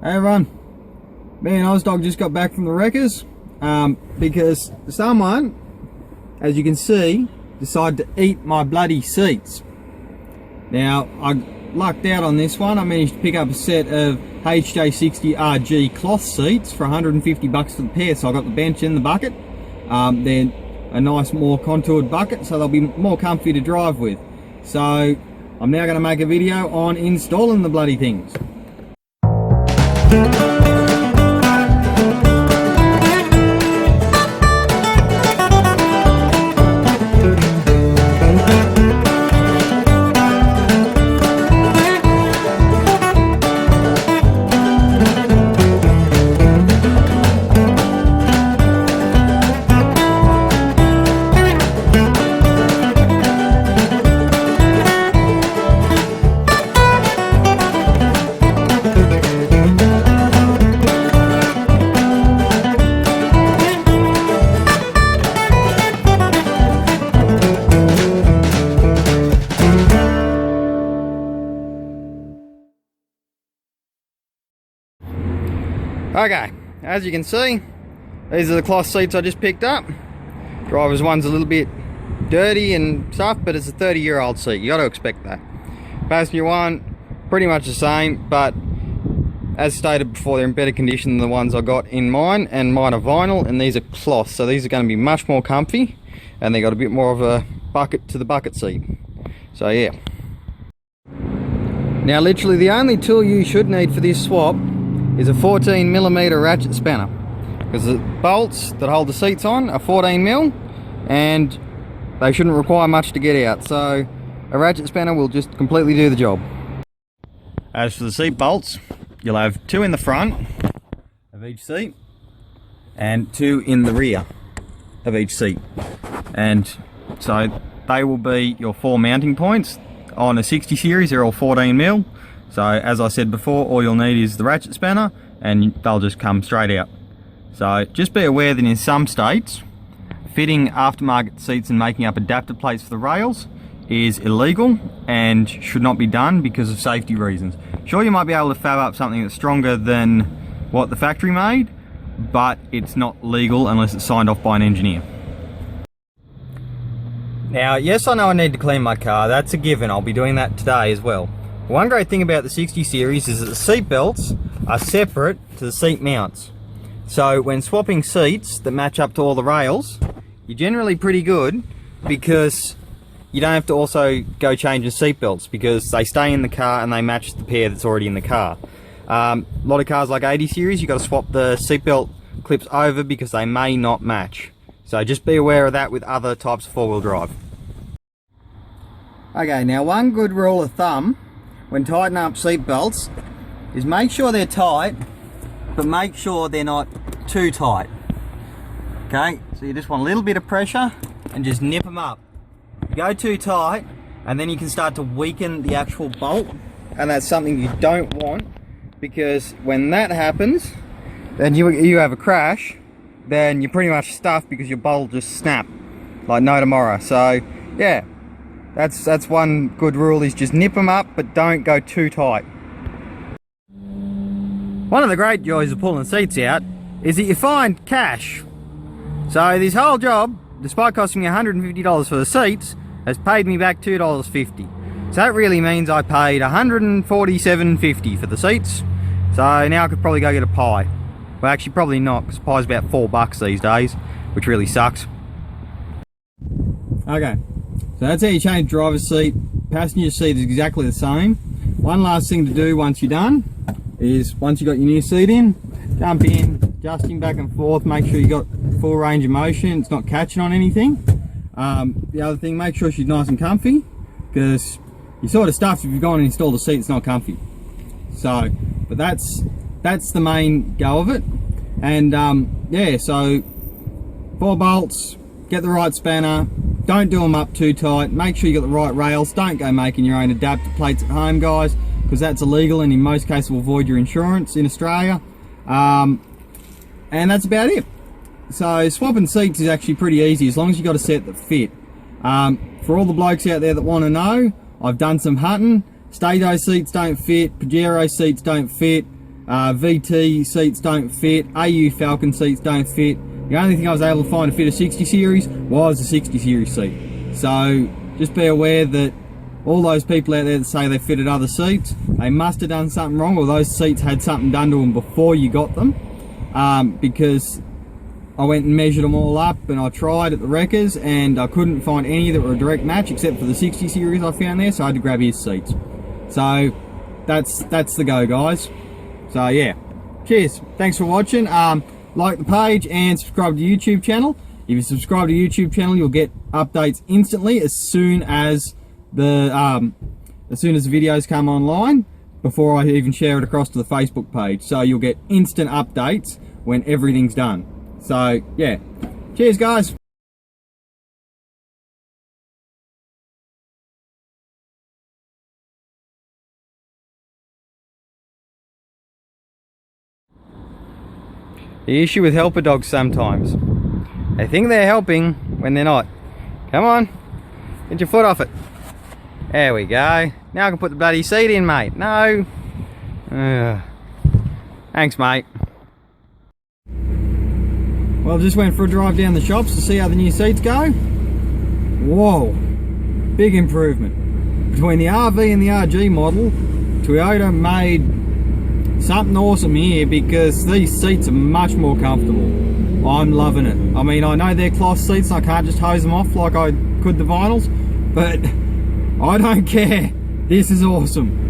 Hey everyone, me and Ozdog just got back from the wreckers because someone, as you can see, decided to eat my bloody seats. Now, I lucked out on this one. I managed to pick up a set of HJ60RG cloth seats for 150 bucks for the pair, so I got the bench and the bucket. They're a nice, more contoured bucket, so they'll be more comfy to drive with. So, I'm now going to make a video on installing the bloody things. Okay, as you can see, these are the cloth seats I just picked up. Driver's one's a little bit dirty and stuff, but it's a 30-year-old seat. You got to expect that. Passenger one, pretty much the same, but as stated before, they're in better condition than the ones I got in mine, and mine are vinyl and these are cloth, so these are going to be much more comfy, and they got a bit more of a bucket to the bucket seat. So yeah. Now literally the only tool you should need for this swap is a 14mm ratchet spanner, because the bolts that hold the seats on are 14mm and they shouldn't require much to get out, so a ratchet spanner will just completely do the job. As for the seat bolts, you'll have two in the front of each seat and two in the rear of each seat, and so they will be your four mounting points. On a 60 series they're all 14mm. So as I said before, all you'll need is the ratchet spanner and they'll just come straight out. So just be aware that in some states, fitting aftermarket seats and making up adapter plates for the rails is illegal and should not be done because of safety reasons. Sure, you might be able to fab up something that's stronger than what the factory made, but it's not legal unless it's signed off by an engineer. Now, yes, I know I need to clean my car. That's a given. I'll be doing that today as well. One great thing about the 60 series is that the seat belts are separate to the seat mounts. So when swapping seats that match up to all the rails, you're generally pretty good because you don't have to also go changing seat belts because they stay in the car and they match the pair that's already in the car. A lot of cars like 80 series, you've got to swap the seat belt clips over because they may not match. So just be aware of that with other types of four-wheel drive. Okay, now one good rule of thumb when tightening up seat belts is make sure they're tight, but make sure they're not too tight. Okay, so you just want a little bit of pressure and just nip them up. You go too tight and then you can start to weaken the actual bolt, and that's something you don't want, because when that happens then you have a crash, then you're pretty much stuffed because your bolt will just snap like no tomorrow. So yeah, that's one good rule, is just nip them up but don't go too tight. One of the great joys of pulling seats out is that you find cash. So this whole job, despite costing me $150 for the seats, has paid me back $2.50. So that really means I paid $147.50 for the seats. So now I could probably go get a pie. Well, actually probably not, because pie's about $4 these days, which really sucks. Okay, so that's how you change driver's seat. Passenger seat is exactly the same. One last thing to do once you're done is, once you've got your new seat in, jump in, adjusting back and forth, make sure you got full range of motion, it's not catching on anything. The other thing, make sure she's nice and comfy, because you're sort of stuffed if you've gone and installed a seat that's not comfy. So, but that's the main go of it. And yeah, so 4 bolts, get the right spanner, don't do them up too tight, make sure you got the right rails, don't go making your own adapter plates at home, guys, because that's illegal and in most cases will void your insurance in Australia. And that's about it. So swapping seats is actually pretty easy as long as you got a set that fit. For all the blokes out there that want to know, I've done some hunting. Stato seats don't fit, Pajero seats don't fit, VT seats don't fit, AU Falcon seats don't fit. The only thing I was able to find to fit a 60 series was a 60 series seat. So just be aware that all those people out there that say they fitted other seats, they must have done something wrong, or those seats had something done to them before you got them. Because I went and measured them all up and I tried at the wreckers and I couldn't find any that were a direct match except for the 60 series I found there, so I had to grab his seats. So that's the go, guys. So yeah, cheers, thanks for watching. Like the page and subscribe to the YouTube channel. If you subscribe to the YouTube channel, you'll get updates instantly as soon as the videos come online, before I even share it across to the Facebook page. So you'll get instant updates when everything's done. So yeah, cheers guys. The issue with helper dogs sometimes, they think they're helping when they're not. Come on, get your foot off it. There we go. Now I can put the bloody seat in, mate. No. Thanks, mate. Well, I just went for a drive down the shops to see how the new seats go. Whoa, big improvement. Between the RV and the RG model, Toyota made something awesome here, because these seats are much more comfortable. I'm loving it. I mean, I know they're cloth seats, I can't just hose them off like I could the vinyls, but I don't care. This is awesome.